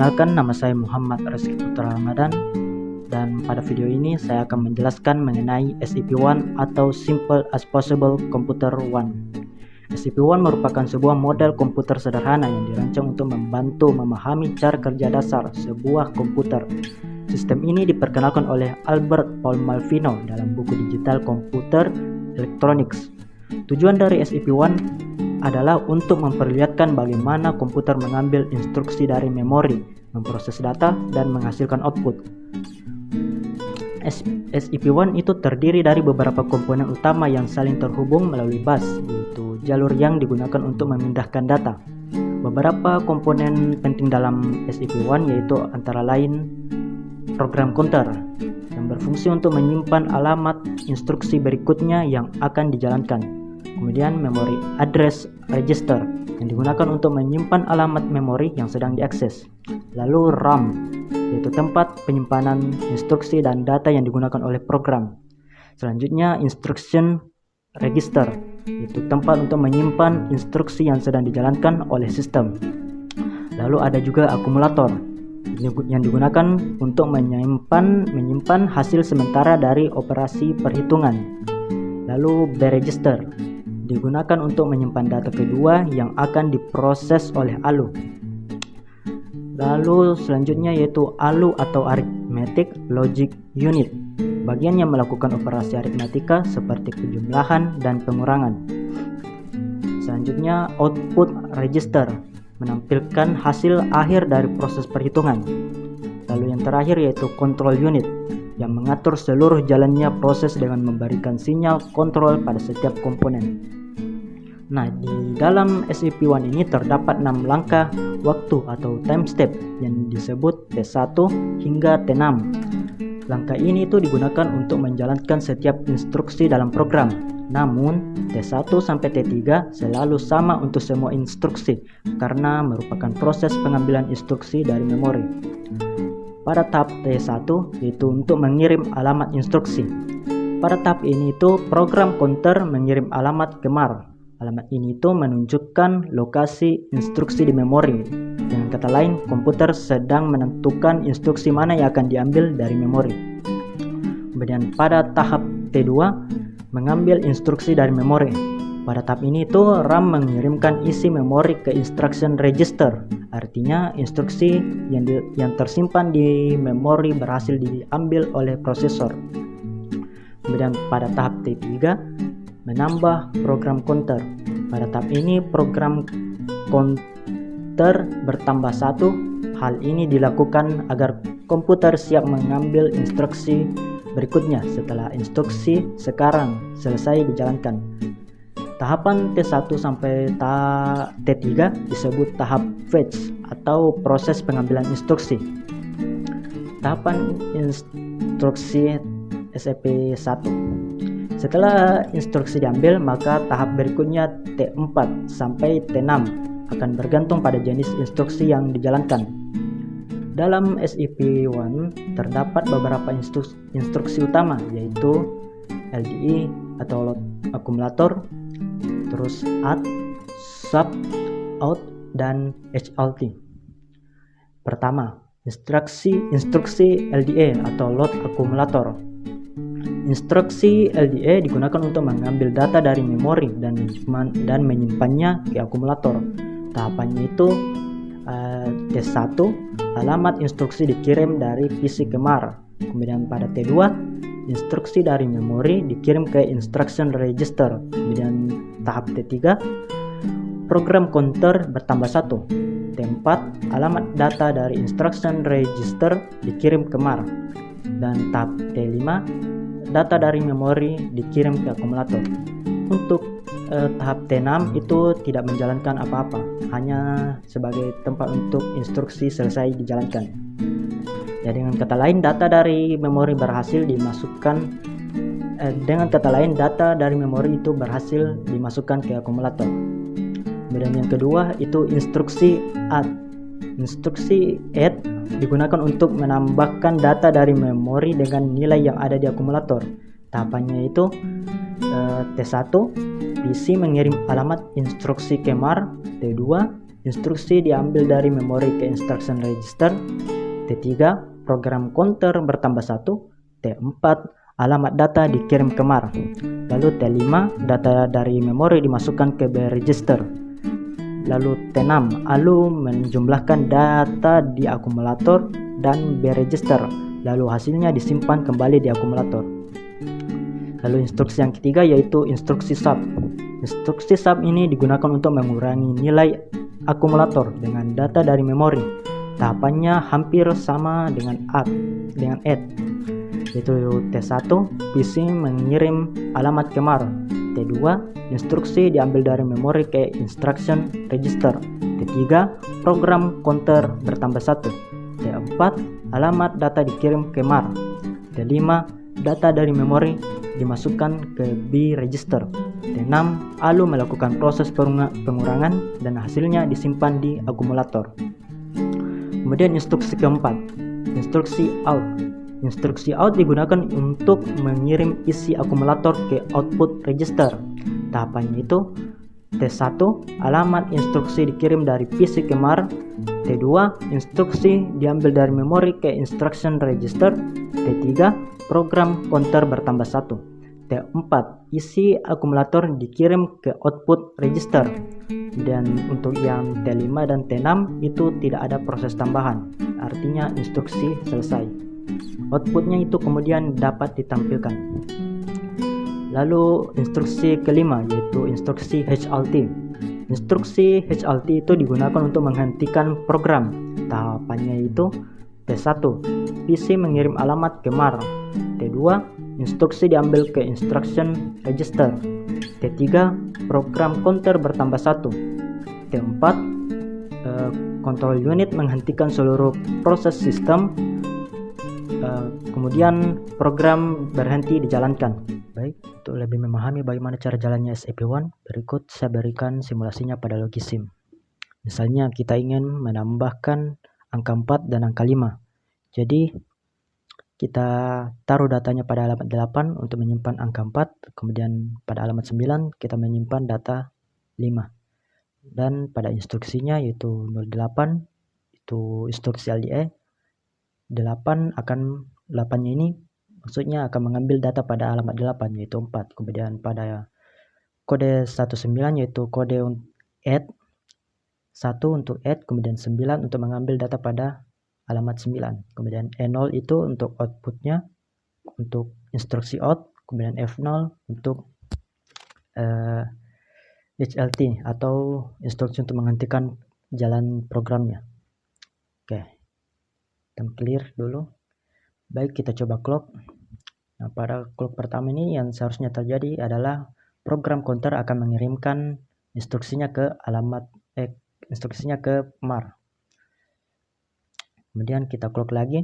Perkenalkan, nama saya Muhammad Rizky Putra Ramadan, dan pada video ini saya akan menjelaskan mengenai SEP1 atau Simple as Possible Computer 1. SEP1 merupakan sebuah model komputer sederhana yang dirancang untuk membantu memahami cara kerja dasar sebuah komputer. Sistem ini diperkenalkan oleh Albert Paul Malvino dalam buku digital Computer Electronics. Tujuan dari SEP1 adalah untuk memperlihatkan bagaimana komputer mengambil instruksi dari memori, memproses data, dan menghasilkan output. SEP1 itu terdiri dari beberapa komponen utama yang saling terhubung melalui bus, yaitu jalur yang digunakan untuk memindahkan data. Beberapa komponen penting dalam SEP1 yaitu antara lain program counter yang berfungsi untuk menyimpan alamat instruksi berikutnya yang akan dijalankan. Kemudian memory address register yang digunakan untuk menyimpan alamat memori yang sedang diakses. Lalu RAM, yaitu tempat penyimpanan instruksi dan data yang digunakan oleh program. Selanjutnya instruction register, yaitu tempat untuk menyimpan instruksi yang sedang dijalankan oleh sistem. Lalu ada juga akumulator yang digunakan untuk menyimpan hasil sementara dari operasi perhitungan. Lalu B register digunakan untuk menyimpan data kedua yang akan diproses oleh ALU. Lalu selanjutnya yaitu ALU atau Arithmetic Logic Unit, bagian yang melakukan operasi aritmatika seperti penjumlahan dan pengurangan. Selanjutnya output register menampilkan hasil akhir dari proses perhitungan. Lalu yang terakhir yaitu control unit yang mengatur seluruh jalannya proses dengan memberikan sinyal kontrol pada setiap komponen. Nah, di dalam SEP1 ini terdapat 6 langkah waktu atau time step yang disebut T1 hingga T6. Langkah ini itu digunakan untuk menjalankan setiap instruksi dalam program. Namun, T1 sampai T3 selalu sama untuk semua instruksi karena merupakan proses pengambilan instruksi dari memori. Pada tahap T1 yaitu untuk mengirim alamat instruksi. Pada tahap ini itu program counter mengirim alamat kemar. Alamat ini itu menunjukkan lokasi instruksi di memori. Dengan kata lain, komputer sedang menentukan instruksi mana yang akan diambil dari memori. Kemudian pada tahap T2 mengambil instruksi dari memori. Pada tahap ini itu RAM mengirimkan isi memori ke instruction register. Artinya instruksi yang tersimpan di memori berhasil diambil oleh prosesor. Kemudian pada tahap T3 menambah program counter. Pada tahap ini program counter bertambah 1. Hal ini dilakukan agar komputer siap mengambil instruksi berikutnya setelah instruksi sekarang selesai dijalankan. Tahapan T1 sampai T3 disebut tahap fetch atau proses pengambilan instruksi. Tahapan instruksi SEP1. Setelah instruksi diambil, maka tahap berikutnya T4 sampai T6 akan bergantung pada jenis instruksi yang dijalankan. Dalam SEP1 terdapat beberapa instruksi utama yaitu LDE atau load akumulator, terus add, sub, out, dan HLT. Pertama, instruksi LDA atau load akumulator. Instruksi LDA digunakan untuk mengambil data dari memori dan menyimpannya ke akumulator. Tahapannya itu T1, alamat instruksi dikirim dari PC kemar. Kemudian pada T2, instruksi dari memori dikirim ke instruction register. Kemudian tahap T3, program counter bertambah 1. T4, alamat data dari instruction register dikirim kemar. Dan tahap T5, data dari memori dikirim ke akumulator. Untuk tahap T6 itu tidak menjalankan apa-apa, hanya sebagai tempat untuk instruksi selesai dijalankan. Ya, dengan kata lain data dari memori itu berhasil dimasukkan ke akumulator. Kemudian yang kedua itu instruksi add. Instruksi add digunakan untuk menambahkan data dari memori dengan nilai yang ada di akumulator. Tahapannya itu T1, PC mengirim alamat instruksi kemar. T2, instruksi diambil dari memori ke instruction register. T3, program counter bertambah 1. T4, alamat data dikirim ke MAR. Lalu T5, data dari memori dimasukkan ke B register. Lalu T6, ALU menjumlahkan data di akumulator dan B register, lalu hasilnya disimpan kembali di akumulator. Lalu instruksi yang ketiga yaitu instruksi sub. Instruksi sub ini digunakan untuk mengurangi nilai akumulator dengan data dari memori. Tahapannya hampir sama dengan add, yaitu T1, PC mengirim alamat ke MAR. T2, instruksi diambil dari memori ke instruction register. T3, program counter bertambah 1. T4, alamat data dikirim ke MAR. T5, data dari memori dimasukkan ke B register. T6, ALU melakukan proses pengurangan dan hasilnya disimpan di akumulator. Kemudian instruksi keempat, instruksi out. Instruksi out digunakan untuk mengirim isi akumulator ke output register. Tahapannya itu T1, alamat instruksi dikirim dari PC ke MAR. T2, instruksi diambil dari memori ke instruction register. T3, program counter bertambah 1. T4, isi akumulator dikirim ke output register. Dan untuk yang T5 dan T6 itu tidak ada proses tambahan, artinya instruksi selesai. Outputnya itu kemudian dapat ditampilkan. Lalu instruksi kelima yaitu instruksi HLT. Instruksi HLT itu digunakan untuk menghentikan program. Tahapannya itu T1, PC mengirim alamat ke MAR. T2, instruksi diambil ke instruction register. T3, program counter bertambah 1. T4, control unit menghentikan seluruh proses sistem. Kemudian program berhenti dijalankan. Baik, untuk lebih memahami bagaimana cara jalannya SAP1, berikut saya berikan simulasinya pada Logisim. Misalnya kita ingin menambahkan angka 4 dan angka 5. Jadi kita taruh datanya pada alamat 8 untuk menyimpan angka 4, kemudian pada alamat 9 kita menyimpan data 5. Dan pada instruksinya yaitu 08 itu instruksi LDA 8-nya ini maksudnya akan mengambil data pada alamat 8 yaitu 4. Kemudian pada kode 19 yaitu kode add 1 untuk add, kemudian 9 untuk mengambil data pada alamat 9. Kemudian E0 itu untuk outputnya untuk instruksi out, kemudian F0 untuk HLT atau instruksi untuk menghentikan jalan programnya. Oke, kita clear dulu. Baik, kita coba clock. Nah, pada clock pertama ini yang seharusnya terjadi adalah program counter akan mengirimkan instruksinya ke MAR. Kemudian kita clock lagi.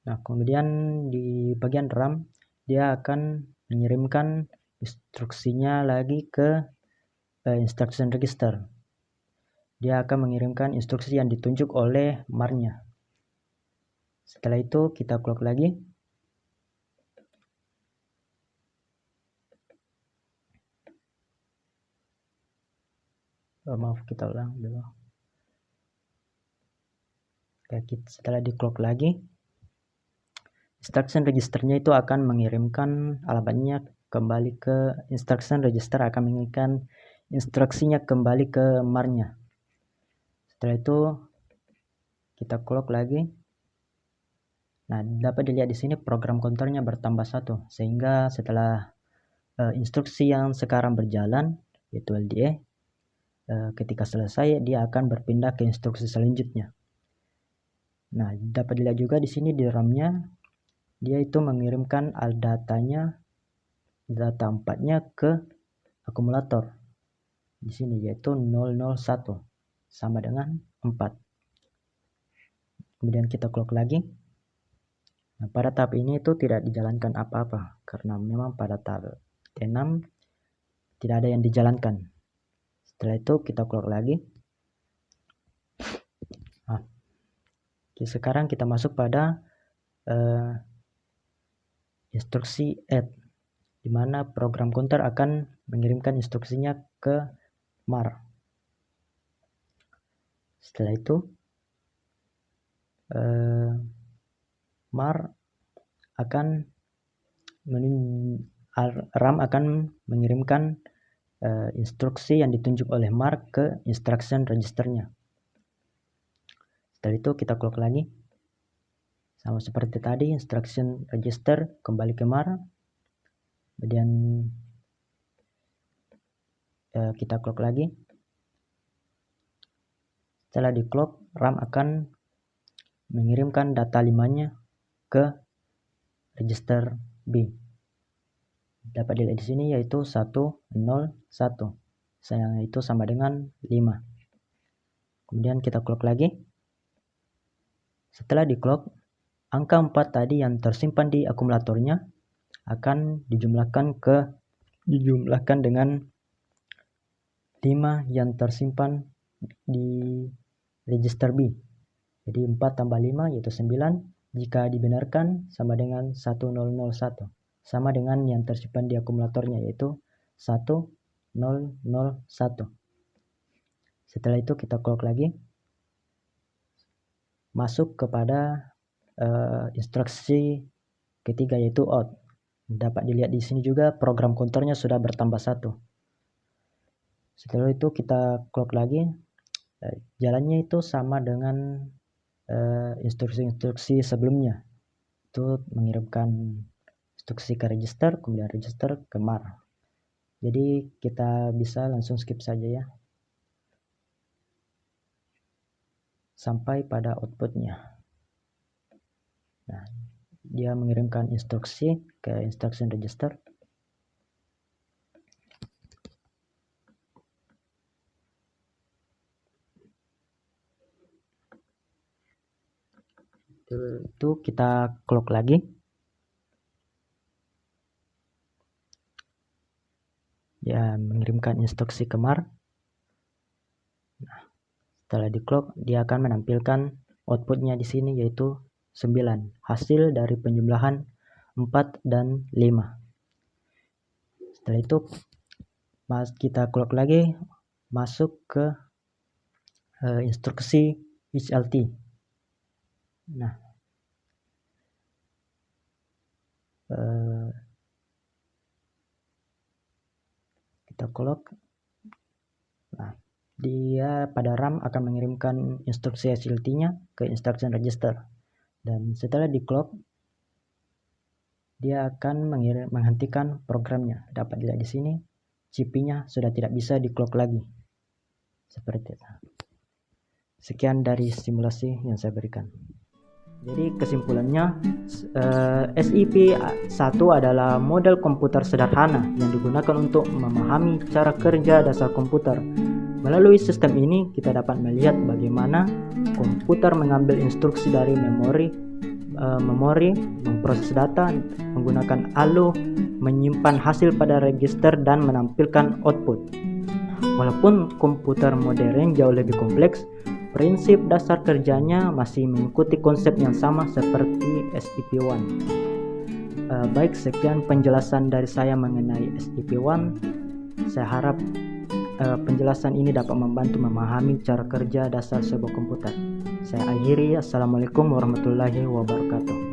Nah, kemudian di bagian RAM dia akan mengirimkan instruksinya lagi ke instruction register. Dia akan mengirimkan instruksi yang ditunjuk oleh MAR-nya. Setelah itu kita clock lagi. Maaf, kita ulang dulu. Setelah di clock lagi, instruction registernya itu akan mengirimkan alamatnya kembali ke instruction register, akan mengirimkan instruksinya kembali ke MAR-nya. Setelah itu kita clock lagi. Nah, dapat dilihat di sini program counternya bertambah 1, sehingga setelah instruksi yang sekarang berjalan yaitu LDA, ketika selesai dia akan berpindah ke instruksi selanjutnya. Nah, dapat dilihat juga di sini di RAM-nya dia itu mengirimkan data 4-nya ke akumulator. Di sini yaitu 001 sama dengan 4. Kemudian kita clock lagi. Nah, pada tahap ini itu tidak dijalankan apa-apa karena memang pada tahap T6 tidak ada yang dijalankan. Setelah itu kita clock lagi. Nah, sekarang kita masuk pada instruksi add, di mana program counter akan mengirimkan instruksinya ke MAR. Setelah itu RAM akan mengirimkan instruksi yang ditunjuk oleh MAR ke instruction registernya. Setelah itu kita clock lagi, sama seperti tadi, instruction register kembali ke MAR, kemudian kita clock lagi. Setelah di clock, RAM akan mengirimkan data 5-nya ke register B. Dapat dilihat di sini yaitu 101, yang itu sama dengan 5. Kemudian kita clock lagi. Setelah di clock, angka 4 tadi yang tersimpan di akumulatornya akan dijumlahkan dengan 5 yang tersimpan di register B. Jadi 4 tambah 5 yaitu 9. Jika dibenarkan sama dengan 1001. Sama dengan yang tersimpan di akumulatornya yaitu 1001. Setelah itu kita clock lagi. Masuk kepada instruksi ketiga yaitu out. Dapat dilihat di sini juga program counternya sudah bertambah 1. Setelah itu kita clock lagi. Jalannya itu sama dengan instruksi-instruksi sebelumnya. Itu mengirimkan instruksi ke register, kemudian register ke MAR. Jadi kita bisa langsung skip saja ya, sampai pada outputnya. Nah, dia mengirimkan instruksi ke instruction register. Itu kita clock lagi. Dia mengirimkan instruksi ke MAR. Nah, setelah di clock, dia akan menampilkan outputnya di sini yaitu 9, hasil dari penjumlahan 4 dan 5. Setelah itu kita clock lagi, masuk ke instruksi HLT. Nah, kita clock. Nah, dia pada RAM akan mengirimkan instruksi HLT-nya ke instruction register. Dan setelah di clock, dia akan menghentikan programnya. Dapat dilihat di sini, CPU-nya sudah tidak bisa di clock lagi. Seperti itu. Sekian dari simulasi yang saya berikan. Jadi kesimpulannya, SIP1 adalah model komputer sederhana yang digunakan untuk memahami cara kerja dasar komputer. Melalui sistem ini, kita dapat melihat bagaimana komputer mengambil instruksi dari memori, memproses data, menggunakan I/O, menyimpan hasil pada register, dan menampilkan output. Walaupun komputer modern jauh lebih kompleks, prinsip dasar kerjanya masih mengikuti konsep yang sama seperti SIP1. Baik, sekian penjelasan dari saya mengenai SIP1. Saya harap penjelasan ini dapat membantu memahami cara kerja dasar sebuah komputer. Saya akhiri. Assalamualaikum warahmatullahi wabarakatuh.